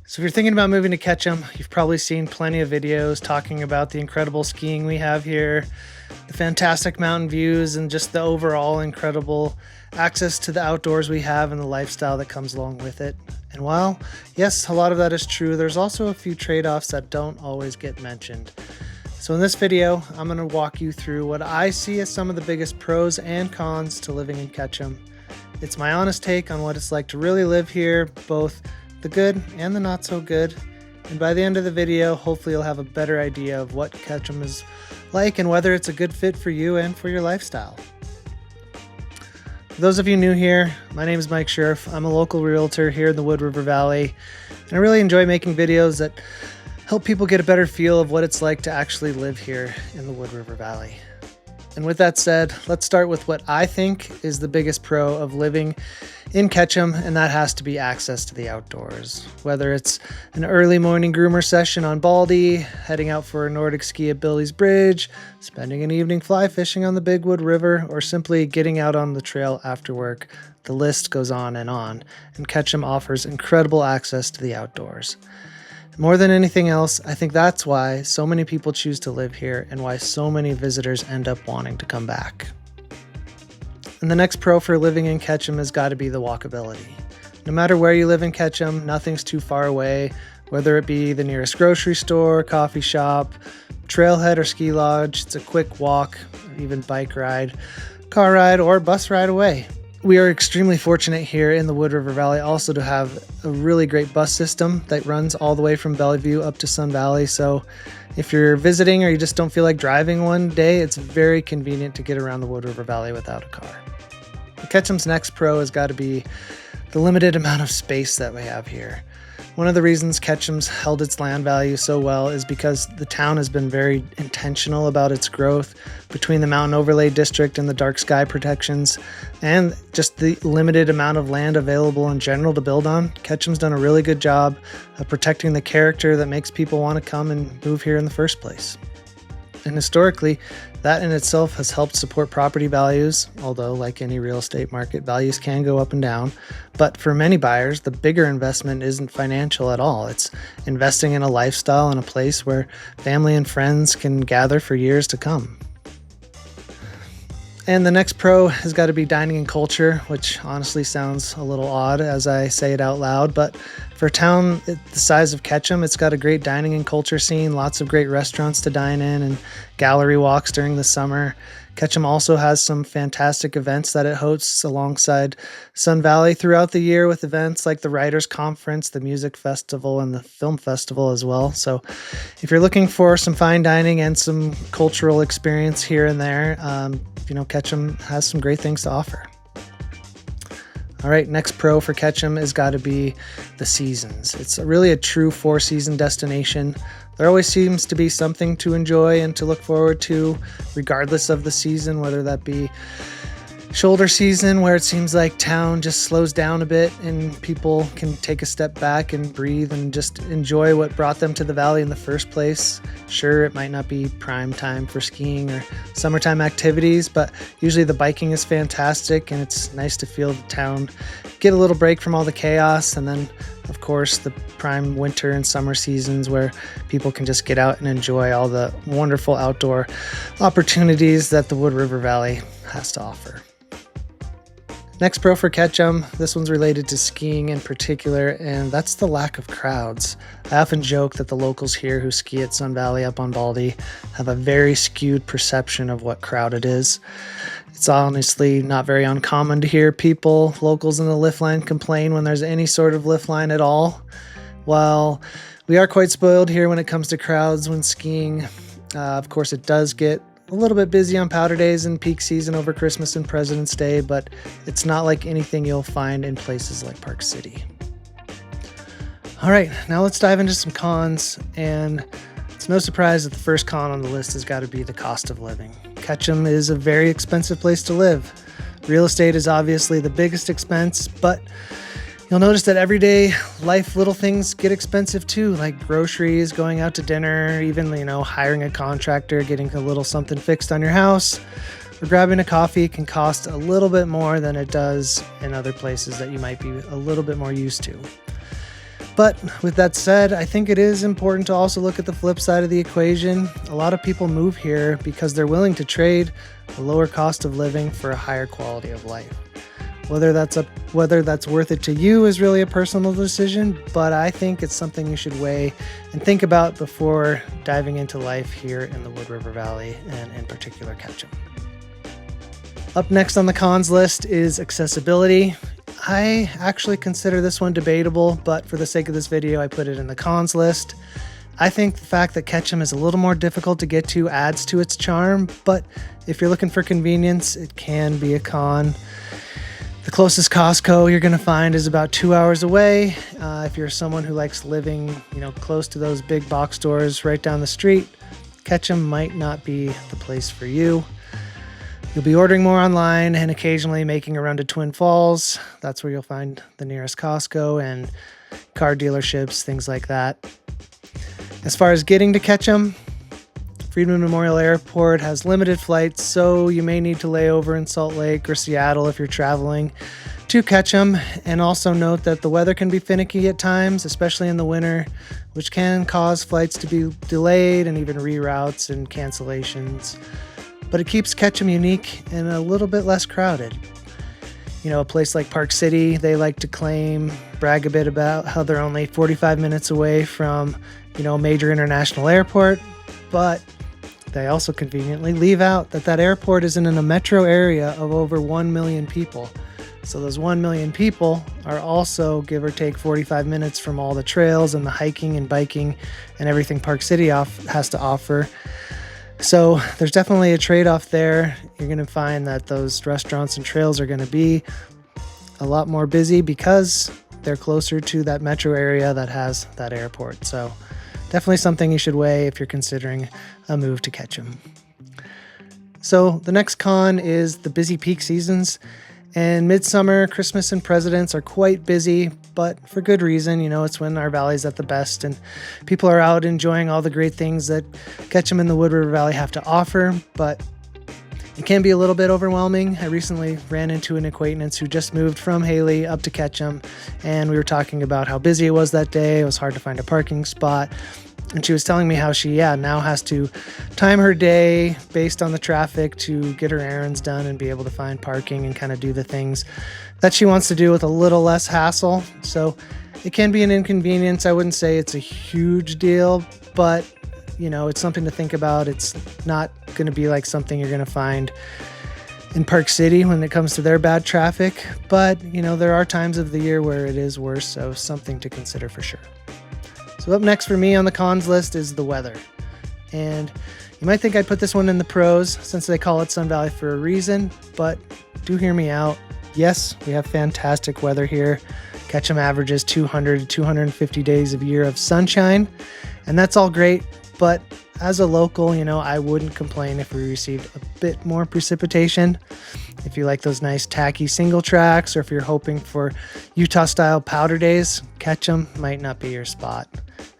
So if you're thinking about moving to Ketchum, you've probably seen plenty of videos talking about the incredible skiing we have here, the fantastic mountain views, and just the overall incredible access to the outdoors we have and the lifestyle that comes along with it. And while, yes, a lot of that is true, there's also a few trade-offs that don't always get mentioned. So in this video, I'm going to walk you through what I see as some of the biggest pros and cons to living in Ketchum. It's my honest take on what it's like to really live here, both the good and the not so good. And by the end of the video, hopefully you'll have a better idea of what Ketchum is like and whether it's a good fit for you and for your lifestyle. For those of you new here, my name is Mike Schirf. I'm a local realtor here in the Wood River Valley, and I really enjoy making videos that help people get a better feel of what it's like to actually live here in the Wood River Valley. And with that said, let's start with what I think is the biggest pro of living in Ketchum, and that has to be access to the outdoors. Whether it's an early morning groomer session on Baldy, heading out for a Nordic ski at Billy's Bridge, spending an evening fly fishing on the Big Wood River, or simply getting out on the trail after work, the list goes on, and Ketchum offers incredible access to the outdoors. More than anything else, I think that's why so many people choose to live here and why so many visitors end up wanting to come back. And the next pro for living in Ketchum has got to be the walkability. No matter where you live in Ketchum, nothing's too far away, whether it be the nearest grocery store, coffee shop, trailhead, or ski lodge. It's a quick walk, or even bike ride, car ride, or bus ride away. We are extremely fortunate here in the Wood River Valley also to have a really great bus system that runs all the way from Bellevue up to Sun Valley. So if you're visiting or you just don't feel like driving one day, it's very convenient to get around the Wood River Valley without a car. Ketchum's next pro has got to be the limited amount of space that we have here. One of the reasons Ketchum's held its land value so well is because the town has been very intentional about its growth between the mountain overlay district and the dark sky protections and just the limited amount of land available in general to build on. Ketchum's done a really good job of protecting the character that makes people want to come and move here in the first place. And historically, that in itself has helped support property values, although like any real estate market, values can go up and down. But for many buyers, the bigger investment isn't financial at all. It's investing in a lifestyle and a place where family and friends can gather for years to come. And the next pro has got to be dining and culture, which honestly sounds a little odd as I say it out loud, but for a town the size of Ketchum, it's got a great dining and culture scene, lots of great restaurants to dine in and gallery walks during the summer. Ketchum also has some fantastic events that it hosts alongside Sun Valley throughout the year with events like the Writers Conference, the Music Festival, and the Film Festival as well. So if you're looking for some fine dining and some cultural experience here and there, Ketchum has some great things to offer. All right, next pro for Ketchum has got to be the seasons. It's really a true four-season destination. There always seems to be something to enjoy and to look forward to, regardless of the season, whether that be shoulder season, where it seems like town just slows down a bit and people can take a step back and breathe and just enjoy what brought them to the valley in the first place. Sure, it might not be prime time for skiing or summertime activities, but usually the biking is fantastic and it's nice to feel the town get a little break from all the chaos. And then, of course, the prime winter and summer seasons where people can just get out and enjoy all the wonderful outdoor opportunities that the Wood River Valley has to offer. Next pro for Ketchum, this one's related to skiing in particular, and that's the lack of crowds. I often joke that the locals here who ski at Sun Valley up on Baldy have a very skewed perception of what crowded is. It's honestly not very uncommon to hear locals in the lift line complain when there's any sort of lift line at all. While we are quite spoiled here when it comes to crowds when skiing, of course it does get a little bit busy on powder days and peak season over Christmas and President's Day, but it's not like anything you'll find in places like Park City. All right, now let's dive into some cons, and it's no surprise that the first con on the list has got to be the cost of living. Ketchum is a very expensive place to live. Real estate is obviously the biggest expense, but you'll notice that everyday life little things get expensive too, like groceries, going out to dinner, even, hiring a contractor, getting a little something fixed on your house, or grabbing a coffee can cost a little bit more than it does in other places that you might be a little bit more used to. But with that said, I think it is important to also look at the flip side of the equation. A lot of people move here because they're willing to trade a lower cost of living for a higher quality of life. Whether that's worth it to you is really a personal decision, but I think it's something you should weigh and think about before diving into life here in the Wood River Valley, and in particular Ketchum. Up next on the cons list is accessibility. I actually consider this one debatable, but for the sake of this video, I put it in the cons list. I think the fact that Ketchum is a little more difficult to get to adds to its charm, but if you're looking for convenience, it can be a con. The closest Costco you're going to find is about 2 hours away. If you're someone who likes living, close to those big box stores right down the street, Ketchum might not be the place for you. You'll be ordering more online and occasionally making a run to Twin Falls. That's where you'll find the nearest Costco and car dealerships, things like that. As far as getting to Ketchum, Friedman Memorial Airport has limited flights, so you may need to lay over in Salt Lake or Seattle if you're traveling to Ketchum. And also note that the weather can be finicky at times, especially in the winter, which can cause flights to be delayed and even reroutes and cancellations. But it keeps Ketchum unique and a little bit less crowded. A place like Park City, they like to brag a bit about how they're only 45 minutes away from, a major international airport, but they also conveniently leave out that airport is in a metro area of over 1 million people. So those 1 million people are also, give or take, 45 minutes from all the trails and the hiking and biking and everything Park City has to offer. So there's definitely a trade-off there. You're going to find that those restaurants and trails are going to be a lot more busy because they're closer to that metro area that has that airport. So definitely something you should weigh if you're considering a move to Ketchum. So the next con is the busy peak seasons. And midsummer, Christmas, and Presidents are quite busy, but for good reason. It's when our valley's at the best and people are out enjoying all the great things that Ketchum and the Wood River Valley have to offer, but it can be a little bit overwhelming. I recently ran into an acquaintance who just moved from Hailey up to Ketchum, and we were talking about how busy it was that day. It was hard to find a parking spot. And she was telling me how she now has to time her day based on the traffic to get her errands done and be able to find parking and kind of do the things that she wants to do with a little less hassle. So it can be an inconvenience. I wouldn't say it's a huge deal, but it's something to think about. It's not going to be like something you're going to find in Park City when it comes to their bad traffic. But, there are times of the year where it is worse, so something to consider for sure. So up next for me on the cons list is the weather. And you might think I'd put this one in the pros since they call it Sun Valley for a reason, but do hear me out. Yes, we have fantastic weather here. Ketchum averages 200 to 250 days a year of sunshine, and that's all great. But as a local, I wouldn't complain if we received a bit more precipitation. If you like those nice tacky single tracks, or if you're hoping for Utah-style powder days, Ketchum might not be your spot.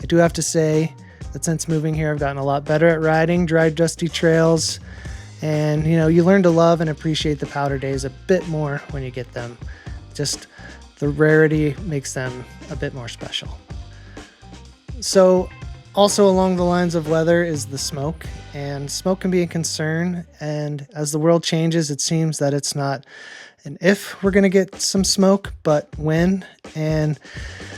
I do have to say that since moving here, I've gotten a lot better at riding dry, dusty trails. And, you learn to love and appreciate the powder days a bit more when you get them. Just the rarity makes them a bit more special. So also along the lines of weather is the smoke, and smoke can be a concern. And as the world changes, it seems that it's not an if we're going to get some smoke, but when. And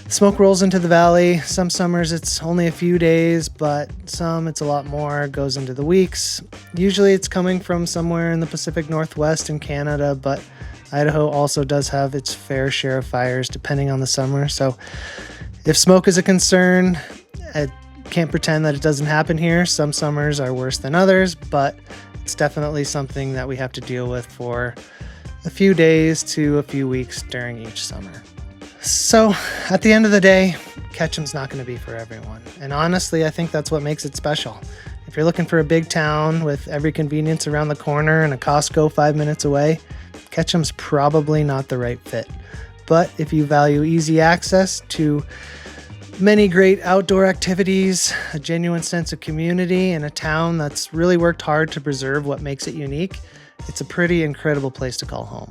smoke rolls into the valley. Some summers it's only a few days, but some it's a lot more. It goes into the weeks. Usually it's coming from somewhere in the Pacific Northwest in Canada, but Idaho also does have its fair share of fires depending on the summer. So if smoke is a concern, I can't pretend that it doesn't happen here. Some summers are worse than others, but it's definitely something that we have to deal with for a few days to a few weeks during each summer. So at the end of the day, Ketchum's not going to be for everyone. And honestly, I think that's what makes it special. If you're looking for a big town with every convenience around the corner and a Costco 5 minutes away, Ketchum's probably not the right fit. But if you value easy access to many great outdoor activities, a genuine sense of community, and a town that's really worked hard to preserve what makes it unique, it's a pretty incredible place to call home.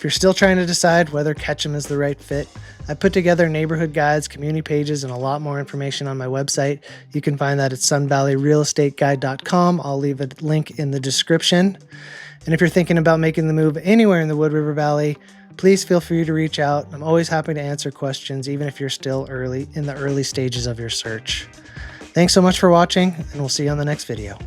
If you're still trying to decide whether Ketchum is the right fit, I put together neighborhood guides, community pages, and a lot more information on my website. You can find that at sunvalleyrealestateguide.com. I'll leave a link in the description. And if you're thinking about making the move anywhere in the Wood River Valley, please feel free to reach out. I'm always happy to answer questions, even if you're still in the early stages of your search. Thanks so much for watching, and we'll see you on the next video.